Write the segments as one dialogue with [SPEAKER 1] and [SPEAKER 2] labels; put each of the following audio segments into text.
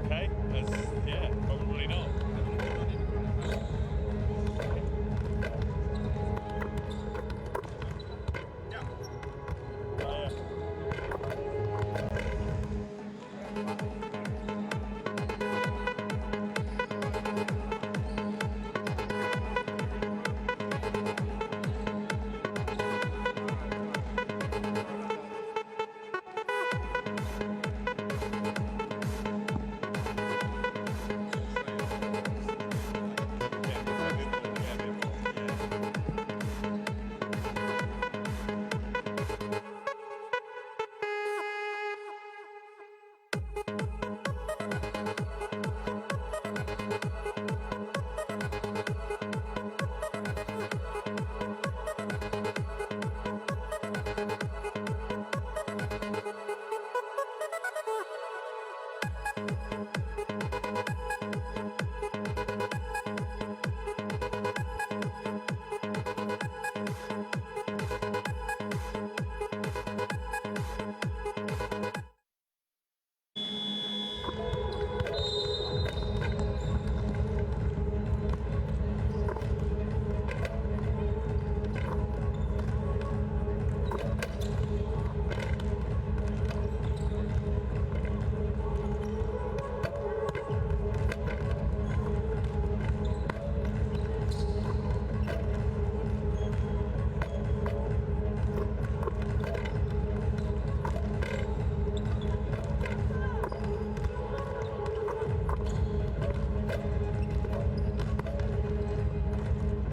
[SPEAKER 1] Okay, yeah, probably not.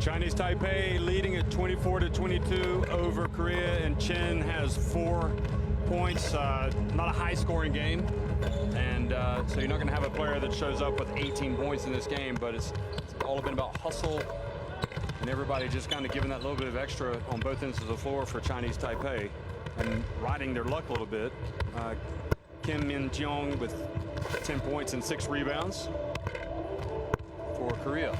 [SPEAKER 1] Chinese Taipei leading at 24-22 over Korea, and Chen has 4 points. Not a high-scoring game, and so you're not going to have a player that shows up with 18 points in this game, but it's all been about hustle and everybody just kind of giving that little bit of extra on both ends of the floor for Chinese Taipei and riding their luck a little bit. Kim Min-jeong with 10 points and 6 rebounds for Korea.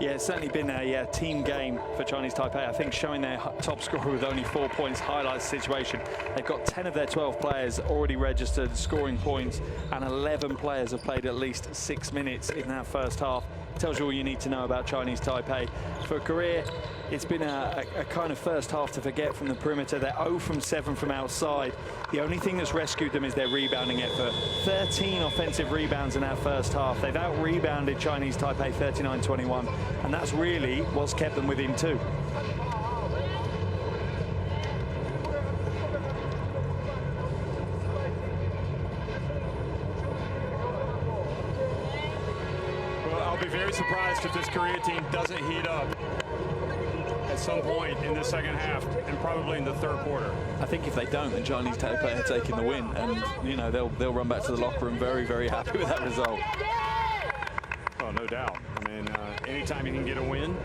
[SPEAKER 2] Yeah, it's certainly been a team game for Chinese Taipei. I think showing their top scorer with only 4 points highlights the situation. They've got 10 of their 12 players already registered scoring points, and 11 players have played at least 6 minutes in that first half. Tells you all you need to know about Chinese Taipei. For Korea, it's been a kind of first half to forget from the perimeter. They're 0 from 7 from outside. The only thing that's rescued them is their rebounding effort. 13 offensive rebounds in that first half. They've out-rebounded Chinese Taipei 39-21, and that's really what's kept them within 2.
[SPEAKER 1] I'll be very surprised if this Korea team doesn't heat up at some point in the second half and probably in the third quarter.
[SPEAKER 2] I think if they don't, then Chinese Taipei are taking the win, and you know they'll run back to the locker room very, very happy with that result.
[SPEAKER 1] Oh, no doubt. I mean, anytime you can get a win,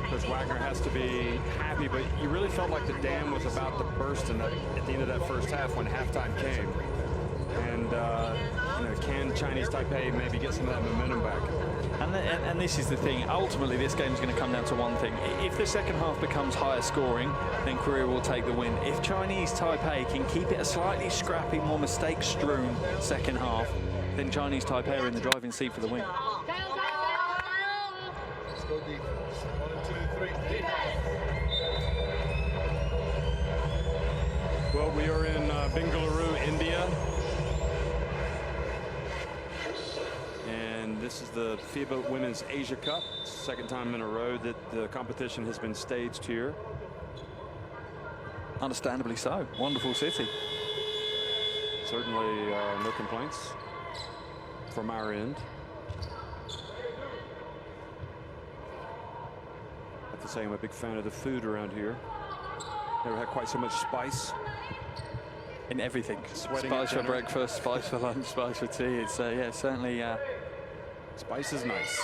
[SPEAKER 1] Coach Wagner has to be happy. But you really felt like the dam was about to burst at the end of that first half when halftime came. And you know, can Chinese Taipei maybe get some of that momentum back?
[SPEAKER 2] And this is the thing. Ultimately, this game is going to come down to one thing. If the second half becomes higher scoring, then Korea will take the win. If Chinese Taipei can keep it a slightly scrappy, more mistake-strewn second half, then Chinese Taipei are in the driving seat for the win.
[SPEAKER 3] Let's go defense. 1, 2, 3.
[SPEAKER 1] Well, we are in Bengaluru, India. And this is the FIBA Women's Asia Cup. Second time in a row that the competition has been staged here.
[SPEAKER 2] Understandably so. Wonderful city.
[SPEAKER 1] Certainly no complaints from our end. I have to say I'm a big fan of the food around here. Never had quite so much spice.
[SPEAKER 2] In everything.
[SPEAKER 1] Sweating
[SPEAKER 2] spice for breakfast, spice for lunch, spice for tea. It's yeah, certainly.
[SPEAKER 1] Spice is nice.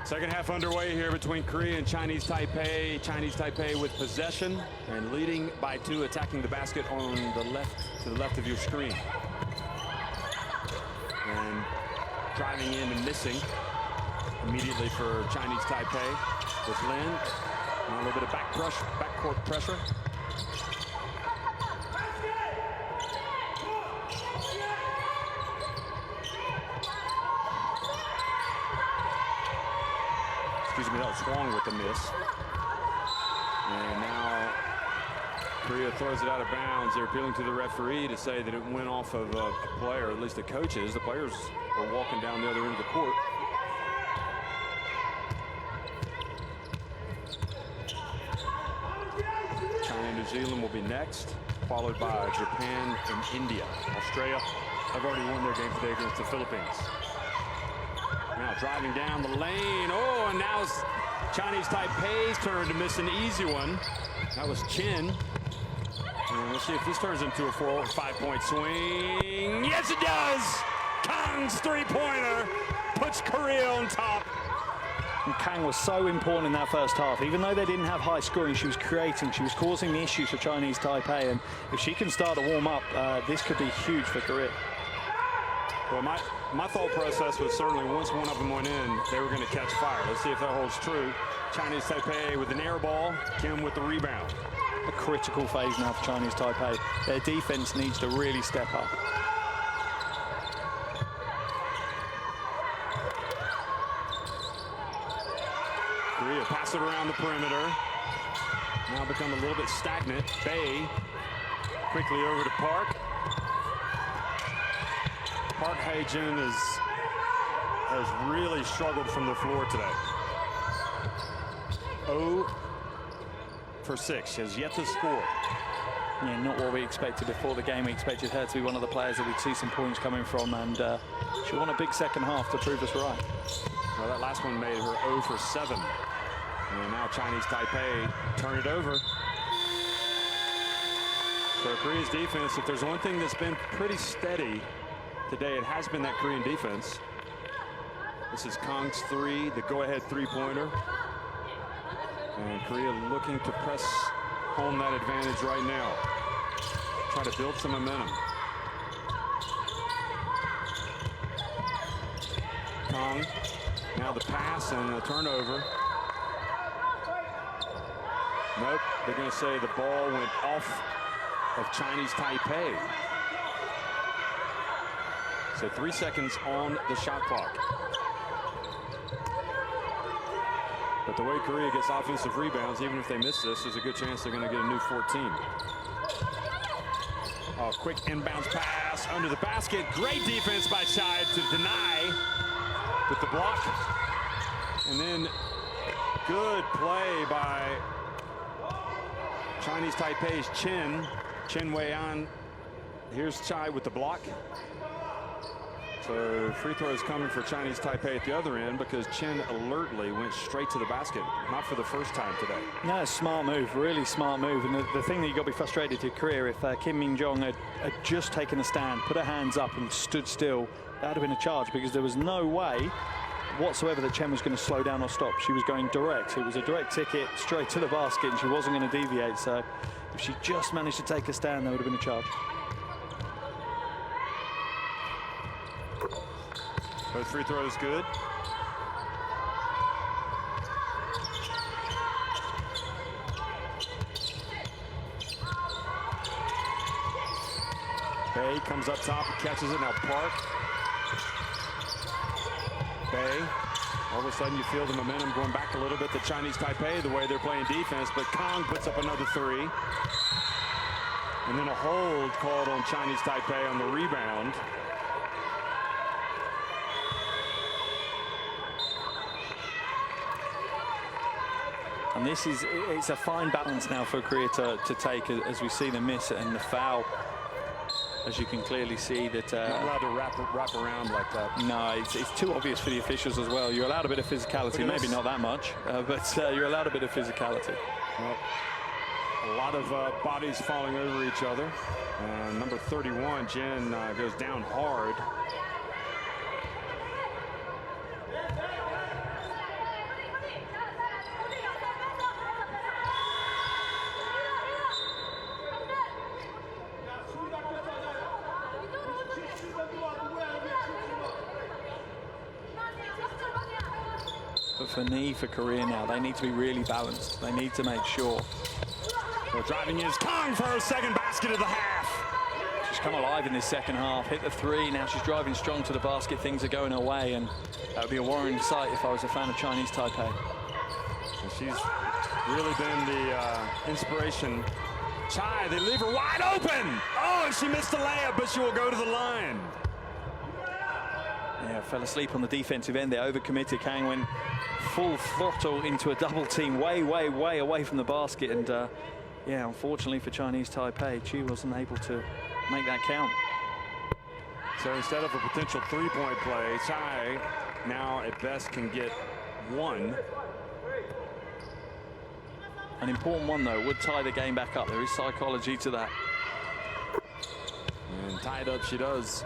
[SPEAKER 1] Second half underway here between Korea and Chinese Taipei. Chinese Taipei with possession and leading by 2, attacking the basket on the left, to the left of your screen. And driving in and missing immediately for Chinese Taipei with Lin. And a little bit of backcourt pressure. Excuse me, that was Huang with the miss. And now Korea throws it out of bounds. They're appealing to the referee to say that it went off of a player, at least the coaches. The players are walking down the other end of the court. China and New Zealand will be next, followed by Japan and India. Australia have already won their game today against the Philippines. Now driving down the lane. Oh, and now it's Chinese Taipei's turn to miss an easy one. That was Chen. And we'll see if this turns into a 4 or 5 point swing. Yes, it does! Kang's three-pointer puts Korea on top.
[SPEAKER 2] And Kang was so important in that first half. Even though they didn't have high scoring, she was creating, she was causing the issues for Chinese Taipei. And if she can start to warm up, this could be huge for Korea.
[SPEAKER 1] Well, my thought process was certainly once one of them went in, they were going to catch fire. Let's see if that holds true. Chinese Taipei with an air ball, Kim with the rebound.
[SPEAKER 2] A critical phase now for Chinese Taipei. Their defense needs to really step up.
[SPEAKER 1] Korea pass it around the perimeter. Now become a little bit stagnant. Bay quickly over to Park. Park Hae-jin has really struggled from the floor today. 0 for 6, has yet to score.
[SPEAKER 2] Yeah, not what we expected before the game. We expected her to be one of the players that we'd see some points coming from, and she won a big second half to prove us right.
[SPEAKER 1] Well, that last one made her 0 for 7. And now Chinese Taipei turn it over. So Korea's defense, if there's one thing that's been pretty steady today, it has been that Korean defense. This is Kang's 3, the go-ahead three-pointer. And Korea looking to press home that advantage right now. Try to build some momentum. Kang, now the pass and the turnover. Nope, they're going to say the ball went off of Chinese Taipei. So 3 seconds on the shot clock. But the way Korea gets offensive rebounds, even if they miss this, there's a good chance they're going to get a new 14. Oh, quick inbounds pass under the basket. Great defense by Chai to deny with the block. And then good play by Chinese Taipei's Chen Wei-an. Here's Chai with the block. So free throws coming for Chinese Taipei at the other end because Chen alertly went straight to the basket. Not for the first time today.
[SPEAKER 2] No, smart move, really smart move. And the thing that you got to be frustrated to Korea, if Kim Min-jong had just taken a stand, put her hands up and stood still, that would have been a charge because there was no way whatsoever that Chen was going to slow down or stop. She was going direct. It was a direct ticket straight to the basket and she wasn't going to deviate. So if she just managed to take a stand, there would have been a charge.
[SPEAKER 1] Both free throws good. Bay comes up top and catches it. Now Park. Bay. All of a sudden you feel the momentum going back a little bit to Chinese Taipei, the way they're playing defense, but Kang puts up another 3. And then a hold called on Chinese Taipei on the rebound.
[SPEAKER 2] And it's a fine balance now for Korea to take as we see the miss and the foul. As you can clearly see that...
[SPEAKER 1] Not allowed to wrap around like that.
[SPEAKER 2] No, it's too obvious for the officials as well. You're allowed a bit of physicality, maybe not that much, but you're allowed a bit of physicality.
[SPEAKER 1] Well, a lot of bodies falling over each other. Number 31, Jen, goes down hard.
[SPEAKER 2] But for Korea now, they need to be really balanced. They need to make sure.
[SPEAKER 1] So driving is Kang for her second basket of the half.
[SPEAKER 2] She's come alive in this second half, hit the three. Now she's driving strong to the basket. Things are going her way, and that would be a worrying sight if I was a fan of Chinese Taipei.
[SPEAKER 1] And she's really been the inspiration. Chai, they leave her wide open. Oh, and she missed the layup, but she will go to the line.
[SPEAKER 2] Yeah, fell asleep on the defensive end. They overcommitted. Kang went full throttle into a double team, way away from the basket. And yeah, unfortunately for Chinese Taipei, Chu wasn't able to make that count.
[SPEAKER 1] So instead of a potential three-point play, Chai now at best can get one.
[SPEAKER 2] An important one, though, would tie the game back up. There is psychology to that.
[SPEAKER 1] And tied up she does.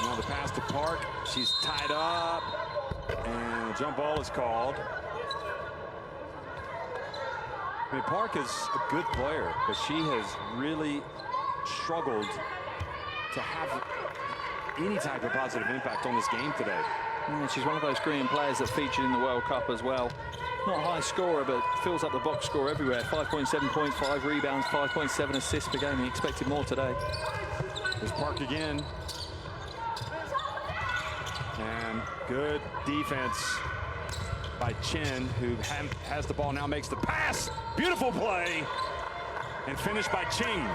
[SPEAKER 1] Now the pass to Park. She's tied up. And a jump ball is called. I mean, Park is a good player, but she has really struggled to have any type of positive impact on this game today.
[SPEAKER 2] Yeah, she's one of those Korean players that featured in the World Cup as well. Not a high scorer, but fills up the box score everywhere. 5.7 points, 5 rebounds, 5.7 assists per game. He expected more today.
[SPEAKER 1] There's Park again. And good defense by Chen, who has the ball now, makes the pass. Beautiful play. And finished by Ching.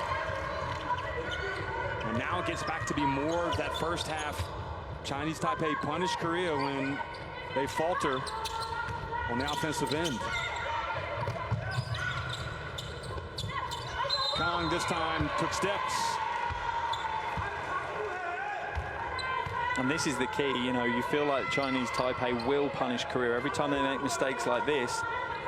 [SPEAKER 1] And now it gets back to be more of that first half. Chinese Taipei punished Korea when they falter on the offensive end. Kang this time took steps.
[SPEAKER 2] And this is the key, you know, you feel like Chinese Taipei will punish Korea. Every time they make mistakes like this,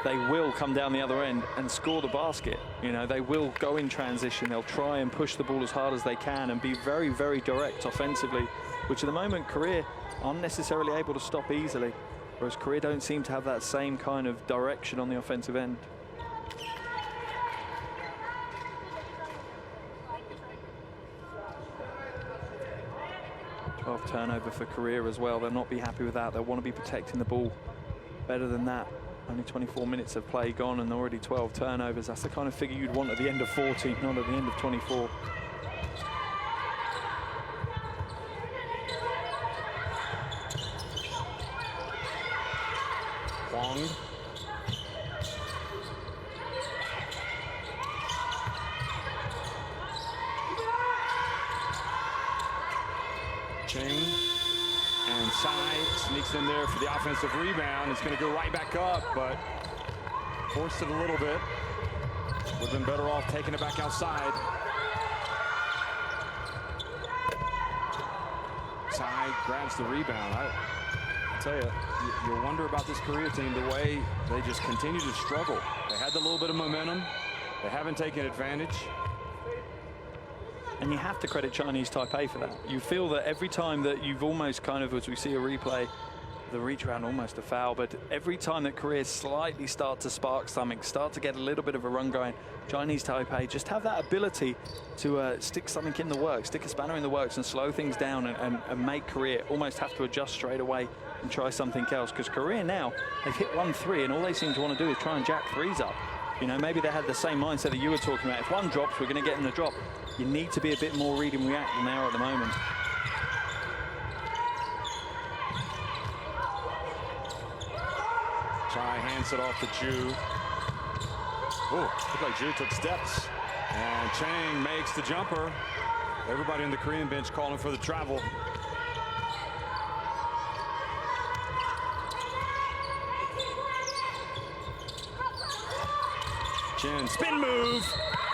[SPEAKER 2] they will come down the other end and score the basket. You know, they will go in transition. They'll try and push the ball as hard as they can and be very, very direct offensively, which at the moment Korea aren't necessarily able to stop easily, whereas Korea don't seem to have that same kind of direction on the offensive end. Turnover for Korea as well. They'll not be happy with that. They'll want to be protecting the ball better than that. Only 24 minutes of play gone and already 12 turnovers. That's the kind of figure you'd want at the end of 40, not at the end of 24.
[SPEAKER 1] Wong. Ching and Sai sneaks in there for the offensive rebound. It's going to go right back up, but forced it a little bit. Would have been better off taking it back outside. Sai grabs the rebound. I tell you, you wonder about this Korea team, the way they just continue to struggle. They had a little bit of momentum. They haven't taken advantage.
[SPEAKER 2] And you have to credit Chinese Taipei for that. You feel that every time that you've almost kind of, as we see a replay, the reach around almost a foul, but every time that Korea slightly start to spark something, start to get a little bit of a run going, Chinese Taipei just have that ability to stick something in the works, stick a spanner in the works and slow things down and make Korea almost have to adjust straight away and try something else. Because Korea now, they've hit 1-3 and all they seem to want to do is try and jack threes up. You know, maybe they had the same mindset that you were talking about. If one drops, we're going to get them to drop. You need to be a bit more read and react than they are at the moment.
[SPEAKER 1] Chai hands it off to Ju. Oh, looked like Ju took steps. And Chang makes the jumper. Everybody on the Korean bench calling for the travel. Chen, spin move,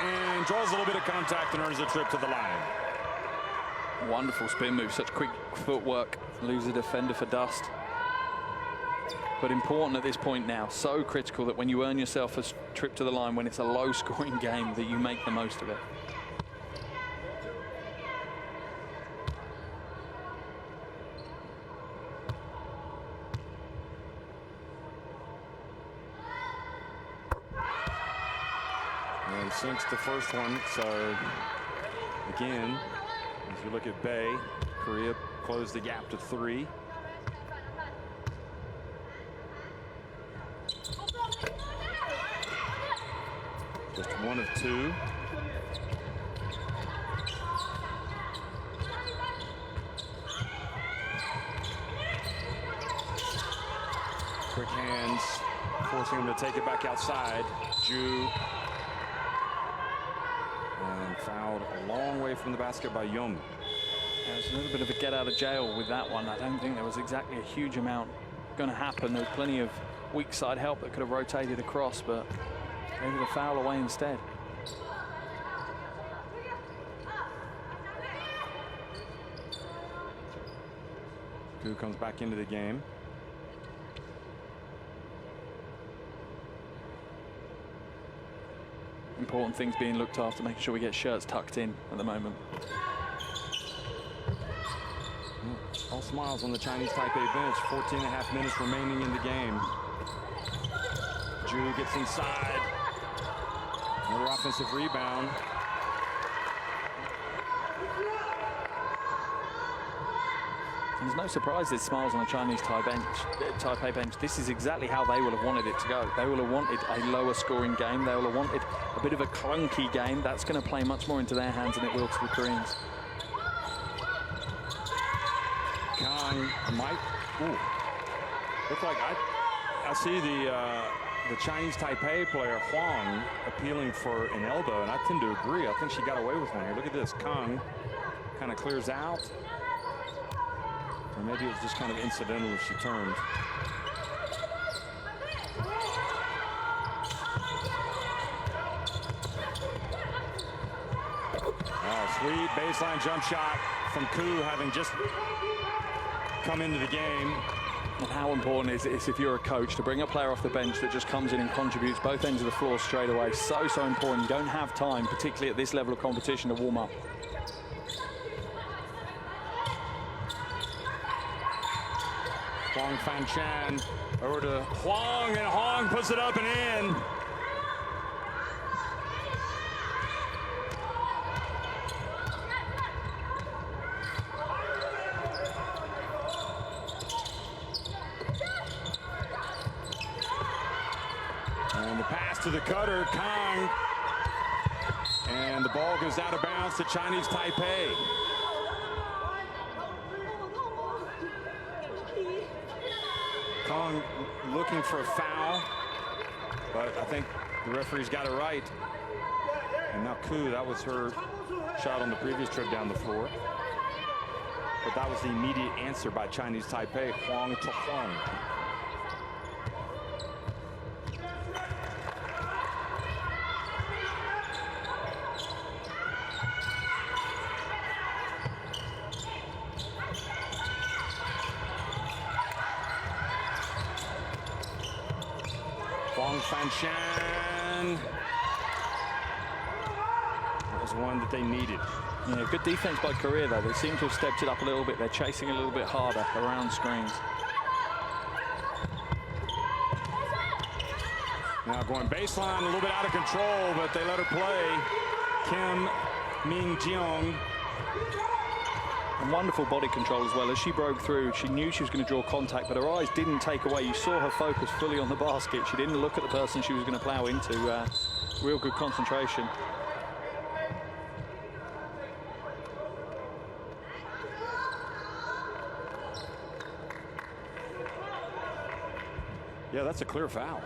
[SPEAKER 1] and draws a little bit of contact and earns a trip to the line.
[SPEAKER 2] Wonderful spin move, such quick footwork. Leaves the defender for dust. But important at this point now, so critical that when you earn yourself a trip to the line, when it's a low-scoring game, that you make the most of it. He
[SPEAKER 1] sinks the first one, so Again, as you look at Bay, Korea closed the gap to 3. Just 1 of 2. Quick hands, forcing him to take it back outside. Ju. And fouled a long way from the basket by Yum.
[SPEAKER 2] There's a little bit of a get out of jail with that one. I don't think there was exactly a huge amount going to happen. There was plenty of weak side help that could have rotated across, but gave the foul away instead.
[SPEAKER 1] Ku comes back into the game.
[SPEAKER 2] Important things being looked after, making sure we get shirts tucked in at the moment.
[SPEAKER 1] All smiles on the Chinese Taipei bench. 14.5 minutes remaining in the game. Ju gets inside. Another offensive rebound.
[SPEAKER 2] There's no surprise there's smiles on the Chinese Taipei bench. This is exactly how they will have wanted it to go. They will have wanted a lower scoring game. They will have wanted a bit of a clunky game. That's going to play much more into their hands than it will to the Koreans.
[SPEAKER 1] Kang might. Ooh. Looks like I see the Chinese Taipei player Huang appealing for an elbow, and I tend to agree. I think she got away with one here. Look at this. Kang kind of clears out. Or maybe it was just kind of incidental as she turned. Oh, sweet baseline jump shot from Ku, having just come into the game.
[SPEAKER 2] And how important is it if you're a coach to bring a player off the bench that just comes in and contributes both ends of the floor straight away? So important. You don't have time, particularly at this level of competition, to warm up.
[SPEAKER 1] Huang Fanchan over to Huang, and Huang puts it up and in. And the pass to the cutter, Kang. And the ball goes out of bounds to Chinese Taipei. Kang looking for a foul, but I think the referee's got it right. And now Ku, that was her shot on the previous trip down the floor. But that was the immediate answer by Chinese Taipei, Huang to Huang. Huang Fanchan. That was one that they needed.
[SPEAKER 2] Yeah, good defense by Korea, though. They seem to have stepped it up a little bit. They're chasing a little bit harder around screens.
[SPEAKER 1] Now going baseline, a little bit out of control, but they let her play. Kim Min-jeong.
[SPEAKER 2] And wonderful body control as well. As she broke through, she knew she was going to draw contact, but her eyes didn't take away. You saw her focus fully on the basket. She didn't look at the person she was going to plow into. Real good concentration.
[SPEAKER 1] Yeah, that's a clear foul.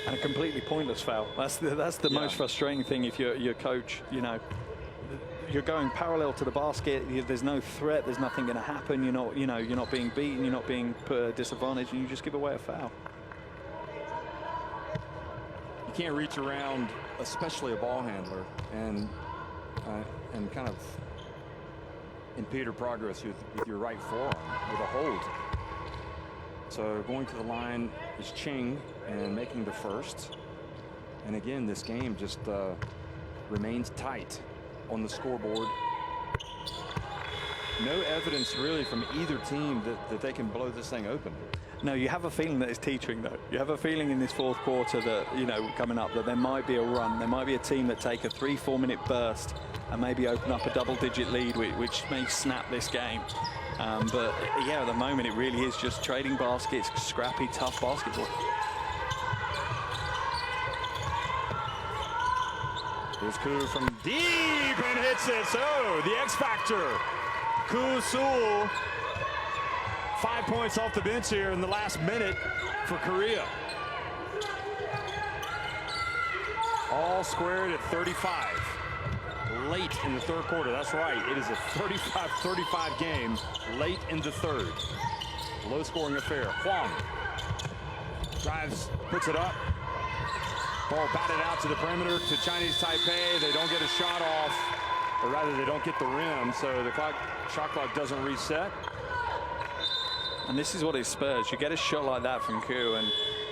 [SPEAKER 2] And a completely pointless foul. That's the most frustrating thing if you're your coach. You know, you're going parallel to the basket. There's no threat. There's nothing going to happen. You're not being beaten. You're not being put at a disadvantage, and you just give away a foul.
[SPEAKER 1] You can't reach around, especially a ball handler, and kind of impede her progress with your right forearm with a hold. So going to the line is Ching and making the first. And again, this game just remains tight on the scoreboard. No evidence really from either team that they can blow this thing open.
[SPEAKER 2] No, you have a feeling that it's teetering, though. You have a feeling in this fourth quarter that, coming up, that there might be a run. There might be a team that take a 3-4 minute burst and maybe open up a double-digit lead, which may snap this game. But yeah, at the moment, it really is just trading baskets, scrappy, tough basketball.
[SPEAKER 1] Here's Koo from deep and hits it. So the X factor, Koo Sool, 5 points off the bench here in the last minute for Korea. All squared at 35. Late in the third quarter. That's right. It is a 35-35 game late in the third. Low scoring affair. Huang drives, puts it up. Ball batted out to the perimeter to Chinese Taipei. They don't get a shot off, or rather they don't get the rim, so the shot clock doesn't reset.
[SPEAKER 2] And this is what it spurs. You get a shot like that from Koo, and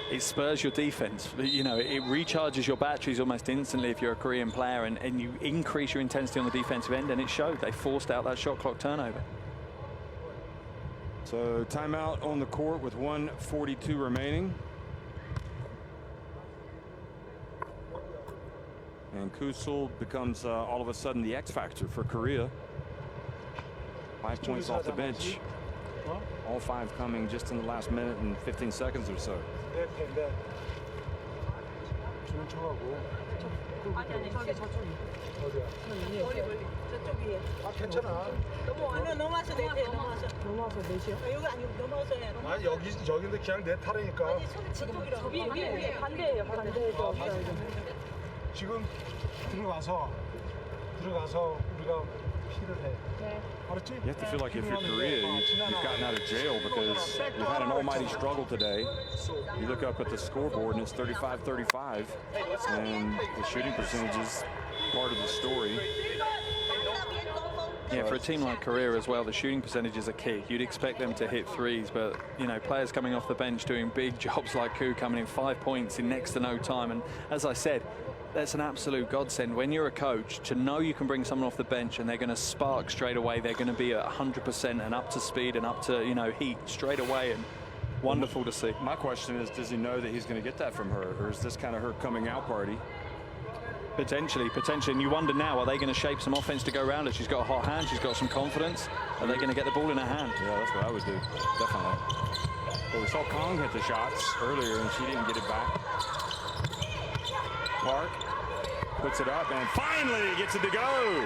[SPEAKER 2] it spurs your defense. You know, it recharges your batteries almost instantly if you're a Korean player, and you increase your intensity on the defensive end, and it showed. They forced out that shot clock turnover.
[SPEAKER 1] So timeout on the court with 1:42 remaining. And Koo Sool becomes all of a sudden the X factor for Korea. 5 points off the bench. All 5 coming just in the last minute and 15 seconds or so.
[SPEAKER 3] 괜찮아.
[SPEAKER 4] 넘어와서 내시요. 여기 아니고 넘어와서 해.
[SPEAKER 3] 아니 여기인데 그냥 내 타라니까.
[SPEAKER 4] 지금 위에 반대예요.
[SPEAKER 3] 지금 들어가서 우리가 피를 해.
[SPEAKER 4] 네.
[SPEAKER 3] 알았지?
[SPEAKER 1] You have to feel like if you're Korea, you've gotten out of jail because you've had an almighty struggle today. You look up at the scoreboard and it's 35-35, and the shooting percentage is part of the story.
[SPEAKER 2] Yeah, for a team like Korea as well, the shooting percentages are key. You'd expect them to hit threes, but, you know, players coming off the bench doing big jobs like Koo, coming in 5 points in next to no time. And as I said, that's an absolute godsend. When you're a coach, to know you can bring someone off the bench and they're going to spark straight away, they're going to be at 100% and up to speed and up to, you know, heat straight away, and wonderful to see.
[SPEAKER 1] My question is, does he know that he's going to get that from her, or is this kind of her coming out party?
[SPEAKER 2] Potentially. And you wonder now, are they going to shape some offense to go around her? She's got a hot hand, she's got some confidence. Are they going to get the ball in her hand?
[SPEAKER 1] Yeah, that's what I would do, definitely. But we saw Kong hit the shots earlier and she didn't get it back. Park puts it up and finally gets it to go.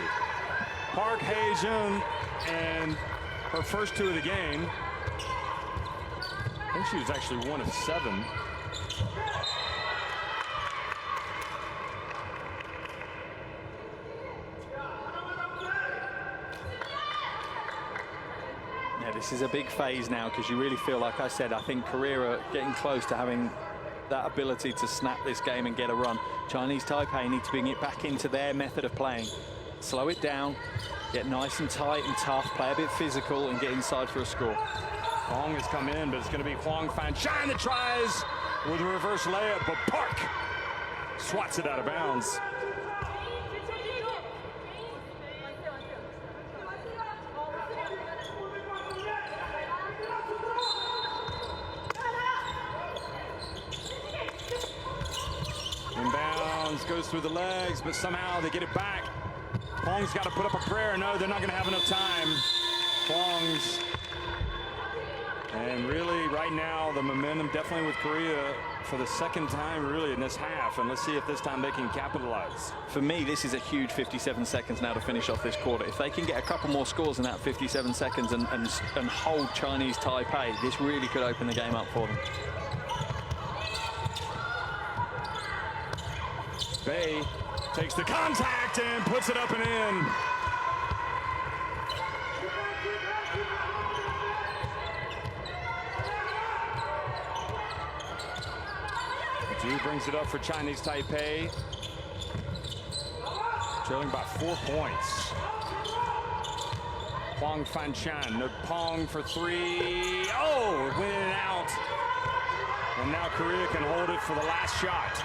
[SPEAKER 1] Park Hae-jun, and her first 2 of the game. I think she was actually 1 of 7.
[SPEAKER 2] Yeah, this is a big phase now, because you really feel, like I said, I think Korea are getting close to having that ability to snap this game and get a run. Chinese Taipei need to bring it back into their method of playing. Slow it down, get nice and tight and tough, play a bit physical, and get inside for a score.
[SPEAKER 1] Huang has come in, but it's going to be Huang Fan-chan that tries with a reverse layup, but Park swats it out of bounds. Inbounds, goes through the legs, but somehow they get it back. Huang's got to put up a prayer. No, they're not going to have enough time. Huang's. And really, right now, the momentum definitely with Korea for the second time, really, in this half. And let's see if this time they can capitalize.
[SPEAKER 2] For me, this is a huge 57 seconds now to finish off this quarter. If they can get a couple more scores in that 57 seconds and hold Chinese Taipei, this really could open the game up for them.
[SPEAKER 1] Bay takes the contact and puts it up and in. Ju brings it up for Chinese Taipei. Trailing by 4 points. Huang Fan-chan, no Pong for 3. Oh, it went in and out. And now Korea can hold it for the last shot.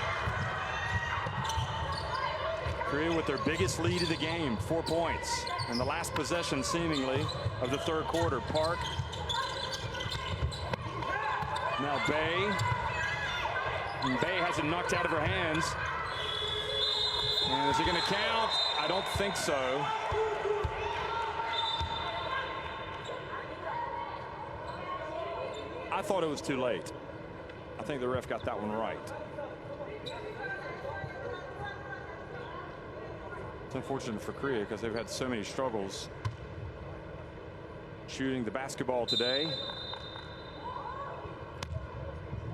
[SPEAKER 1] Korea with their biggest lead of the game, 4 points. And the last possession, seemingly, of the third quarter. Park. Now Bay. And Bay has it knocked out of her hands. And is it going to count? I I don't think so. I thought it was too late. I think the ref got that one right. It's unfortunate for Korea because they've had so many struggles shooting the basketball today.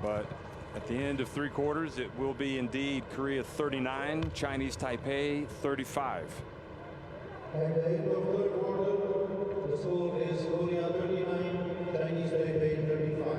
[SPEAKER 1] But at the end of 3 quarters, it will be indeed Korea 39, Chinese Taipei 35.
[SPEAKER 5] At the end of third quarter, the score is Korea 39, Chinese Taipei 35.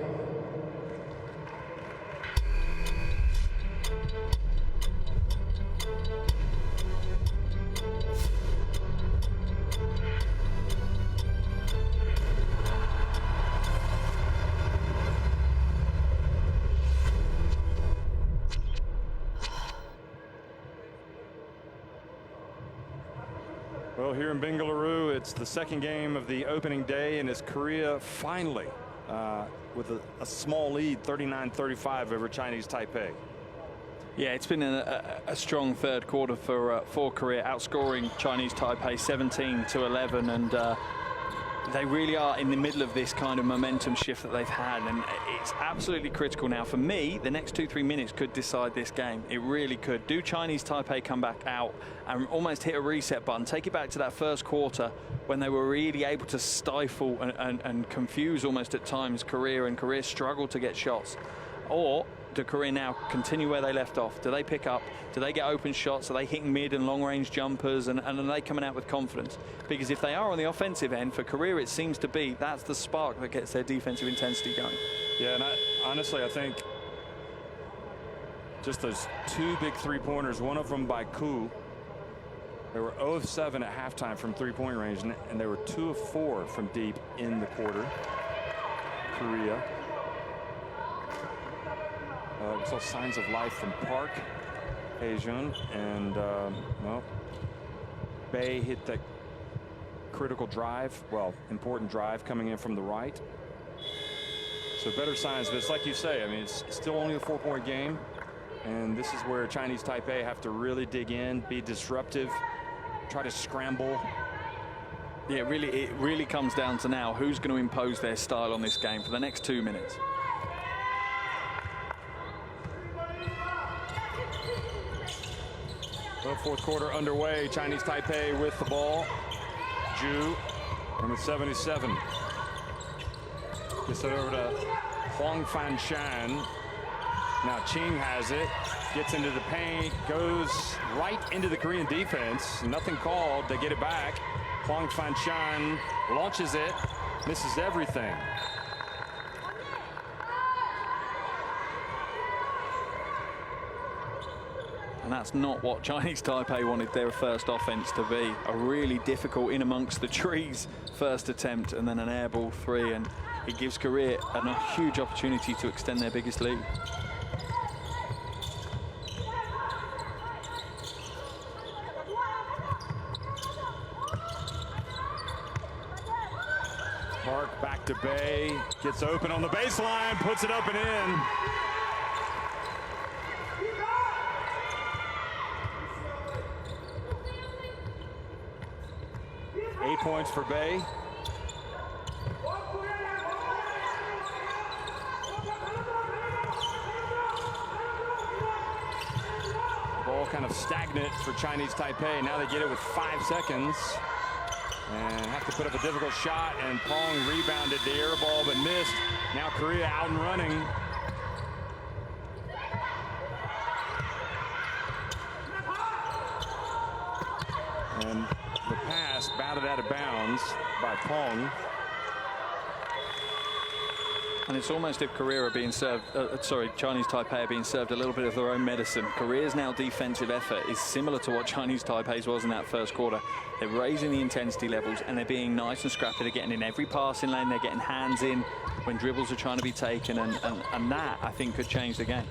[SPEAKER 1] Well, here in Bengaluru, it's the second game of the opening day, and it's Korea finally with a small lead, 39-35 over Chinese Taipei.
[SPEAKER 2] Yeah, it's been a strong third quarter for Korea, outscoring Chinese Taipei 17-11, and they really are in the middle of this kind of momentum shift that they've had, and it's absolutely critical now. For me, the next 2-3 minutes could decide this game. It really could. Do Chinese Taipei come back out and almost hit a reset button, take it back to that first quarter when they were really able to stifle and confuse almost at times Korea, and Korea struggled to get shots? Or do Korea now continue where they left off? Do they pick up? Do they get open shots? Are they hitting mid and long range jumpers? And are they coming out with confidence? Because if they are on the offensive end, for Korea, it seems to be that's the spark that gets their defensive intensity going.
[SPEAKER 1] Yeah, and honestly, I think just those 2 big 3-pointers, one of them by Koo. They were 0 of 7 at halftime from 3-point range, and they were 2 of 4 from deep in the quarter. Korea. We saw signs of life from Park, Haejun, and well, Bae hit that critical drive, well, important drive coming in from the right. So better signs, but it's like you say, I mean, it's still only a 4-point game, and this is where Chinese Taipei have to really dig in, be disruptive, try to scramble.
[SPEAKER 2] Yeah, it really comes down to now who's going to impose their style on this game for the next 2 minutes.
[SPEAKER 1] Well, fourth quarter underway. Chinese Taipei with the ball. Ju, number 77. Gets it over to Huang Fanshan. Now Ching has it. Gets into the paint. Goes right into the Korean defense. Nothing called. They get it back. Huang Fanshan launches it. Misses everything.
[SPEAKER 2] And that's not what Chinese Taipei wanted their first offense to be. A really difficult in amongst the trees first attempt, and then an air ball 3, and it gives Korea a huge opportunity to extend their biggest lead.
[SPEAKER 1] Park back to Bae, gets open on the baseline, puts it up and in. Points for Bae. Ball kind of stagnant for Chinese Taipei. Now they get it with 5 seconds and have to put up a difficult shot, and Pong rebounded the air ball but missed. Now Korea out and running. And the pass batted out of bounds by Pong.
[SPEAKER 2] And it's almost if Korea are being served, Chinese Taipei are being served a little bit of their own medicine. Korea's now defensive effort is similar to what Chinese Taipei's was in that first quarter. They're raising the intensity levels, and they're being nice and scrappy. They're getting in every passing lane. They're getting hands in when dribbles are trying to be taken, and that, I think, could change the game.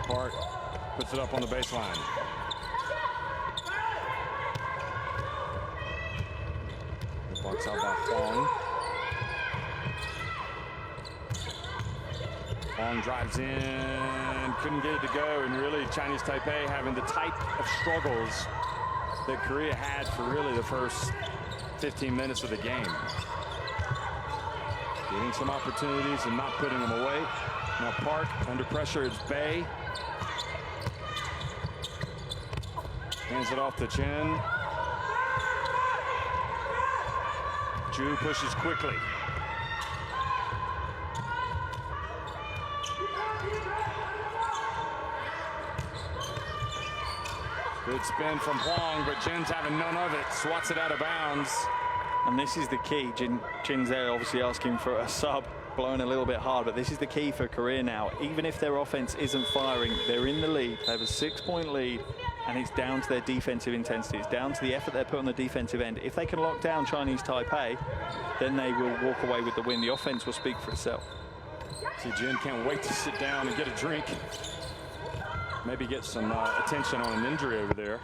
[SPEAKER 1] Park puts it up on the baseline. The Bucks out by Huang. Long drives in, couldn't get it to go, and really Chinese Taipei having the type of struggles that Korea had for really the first 15 minutes of the game. Getting some opportunities and not putting them away. Now Park under pressure, it's Bay. Hands it off to Chen. Ju pushes quickly. Good spin from Huang, but Jin's having none of it. Swats it out of bounds.
[SPEAKER 2] And this is the key. Jin's there obviously asking for a sub, blowing a little bit hard, but this is the key for Korea now. Even if their offense isn't firing, they're in the lead. They have a 6-point lead, and it's down to their defensive intensity. It's down to the effort they put on the defensive end. If they can lock down Chinese Taipei, then they will walk away with the win. The offense will speak for itself.
[SPEAKER 1] See, Jin can't wait to sit down and get a drink. Maybe get some attention on an injury over there.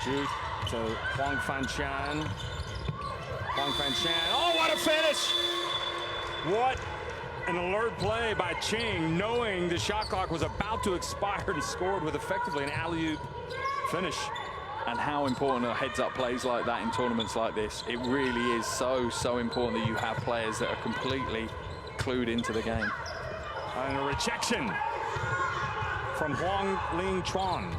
[SPEAKER 1] Ju to Huang Fanchan. Huang Fanchan. Oh, what a finish! What an alert play by Ching, knowing the shot clock was about to expire, and scored with effectively an alley-oop finish.
[SPEAKER 2] And how important are heads-up plays like that in tournaments like this? It really is so important that you have players that are completely clued into the game.
[SPEAKER 1] And a rejection from Huang Ling Chuan.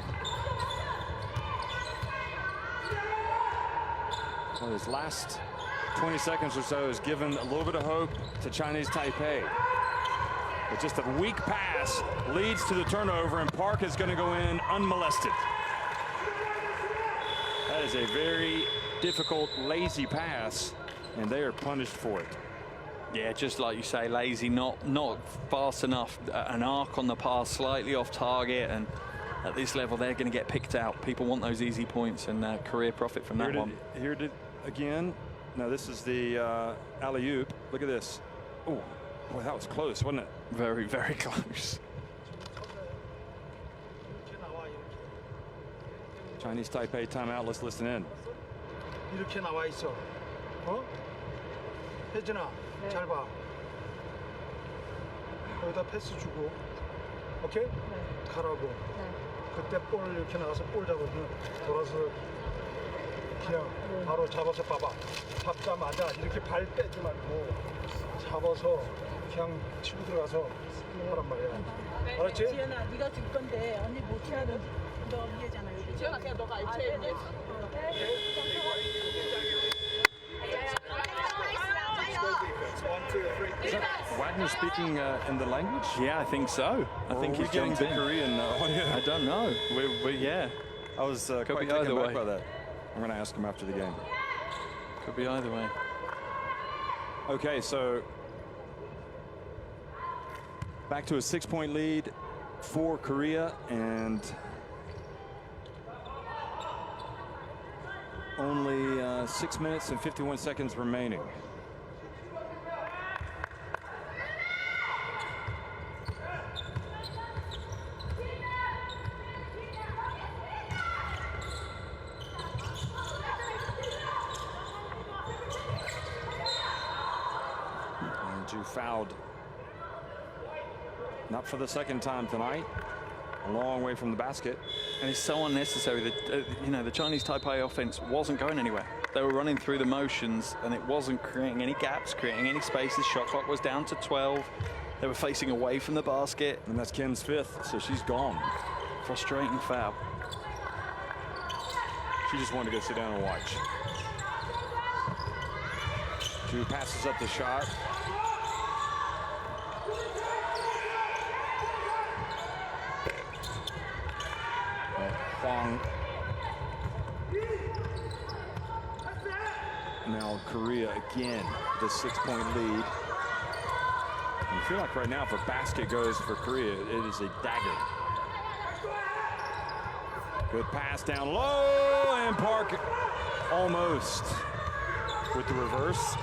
[SPEAKER 1] Well, his last 20 seconds or so has given a little bit of hope to Chinese Taipei. But just a weak pass leads to the turnover, and Park is going to go in unmolested. That is a very difficult, lazy pass, and they are punished for it.
[SPEAKER 2] Yeah, just like you say, lazy, not fast enough. An arc on the pass, slightly off target, and at this level, they're going to get picked out. People want those easy points, and Korea profit from that one.
[SPEAKER 1] Here it again. No, this is the alley-oop. Look at this. Oh, boy, that was close, wasn't it?
[SPEAKER 2] Very, very close.
[SPEAKER 1] Chinese Taipei timeout. Let's listen in.
[SPEAKER 3] 이렇게 나와 있어. 어? 혜진아, 잘 봐. 여기다 패스 주고, 오케이? 가라고. 그때 볼 이렇게 나가서 볼 잡으면 돌아서 그냥 바로 잡아서 봐봐. 잡자마자 이렇게 발 떼지 말고 잡아서 그냥 치고 들어가서 하란 말이야. 알았지?
[SPEAKER 4] 지연아, 네가 줄 건데 언니 못 치면 너 위에잖아. 지연아, 그냥 너가 알지?
[SPEAKER 1] Is that Wagner speaking in the language?
[SPEAKER 2] Yeah, I think so. I think he's
[SPEAKER 1] getting the
[SPEAKER 2] in.
[SPEAKER 1] Korean audio.
[SPEAKER 2] I don't know. Yeah.
[SPEAKER 1] I was quite
[SPEAKER 2] be
[SPEAKER 1] taken
[SPEAKER 2] either
[SPEAKER 1] aback
[SPEAKER 2] way.
[SPEAKER 1] by that. I'm going to ask him after the game.
[SPEAKER 2] Could be either way.
[SPEAKER 1] Okay, so back to a 6-point lead for Korea, and only 6 minutes and 51 seconds remaining. Fouled. Not for the second time tonight. A long way from the basket.
[SPEAKER 2] And it's so unnecessary that, you know, the Chinese Taipei offense wasn't going anywhere. They were running through the motions, and it wasn't creating any gaps, creating any spaces. Shot clock was down to 12. They were facing away from the basket.
[SPEAKER 1] And that's Kim's 5th, so she's gone.
[SPEAKER 2] Frustrating foul.
[SPEAKER 1] She just wanted to go sit down and watch. Ju passes up the shot. Huang. Now Korea again, the 6-point lead. And I feel like right now, if a basket goes for Korea, it is a dagger. Good pass down low, and Park almost with the reverse.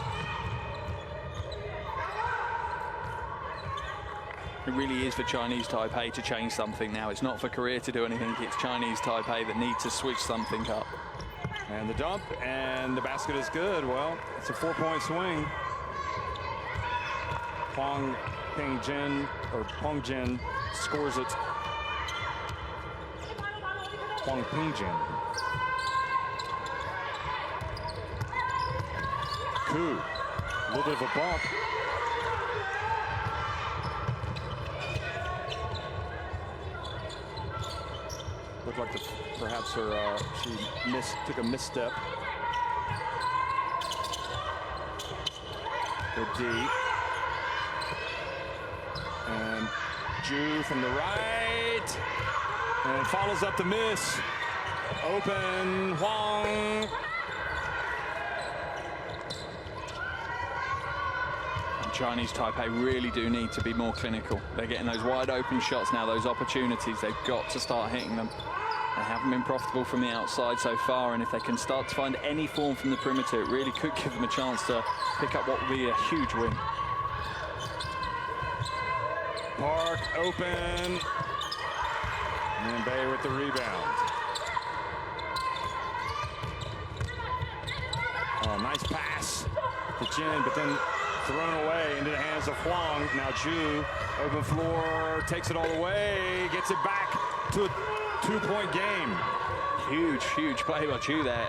[SPEAKER 2] It really is for Chinese Taipei to change something now. It's not for Korea to do anything. It's Chinese Taipei that need to switch something up.
[SPEAKER 1] And the dump, and the basket is good. Well, it's a 4-point swing. Hwang Ping-jin, or Pong-jin, scores it. Hwang Ping-jin. Koo, a little bit of a bump. Looked like perhaps she took a misstep. Good D. And Ju from the right. And follows up the miss. Open, Hwang.
[SPEAKER 2] Chinese Taipei really do need to be more clinical. They're getting those wide open shots now, those opportunities. They've got to start hitting them. They haven't been profitable from the outside so far, and if they can start to find any form from the perimeter, it really could give them a chance to pick up what would be a huge win.
[SPEAKER 1] Park open. And Bay with the rebound. Oh, nice pass to Jin, but then thrown away into the hands of Hwang. Now Ju, open floor, takes it all the way, gets it back to a 2-point game.
[SPEAKER 2] Huge, huge play by Ju there.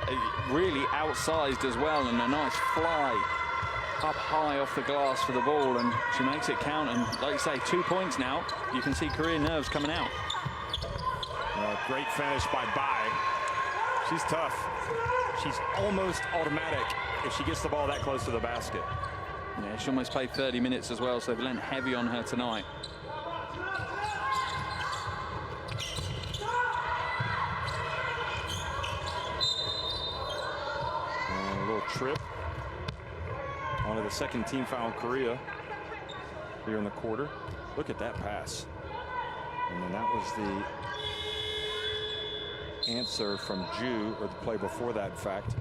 [SPEAKER 2] Really outsized as well, and a nice fly up high off the glass for the ball, and she makes it count. And like you say, 2 points now. You can see Korean nerves coming out.
[SPEAKER 1] Great finish by Bai. She's tough. She's almost automatic if she gets the ball that close to the basket.
[SPEAKER 2] Yeah, she almost played 30 minutes as well, so they've lent heavy on her tonight.
[SPEAKER 1] And a little trip onto the second team foul, Korea, here in the quarter. Look at that pass. And then that was the answer from Ju, or the play before that, in fact.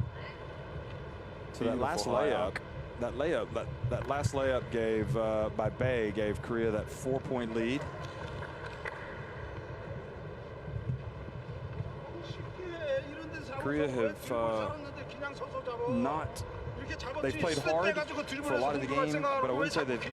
[SPEAKER 1] So that last layup. That last layup gave by Bay gave Korea that 4-point lead. Korea have they've played hard for a lot of the game, but I wouldn't say they've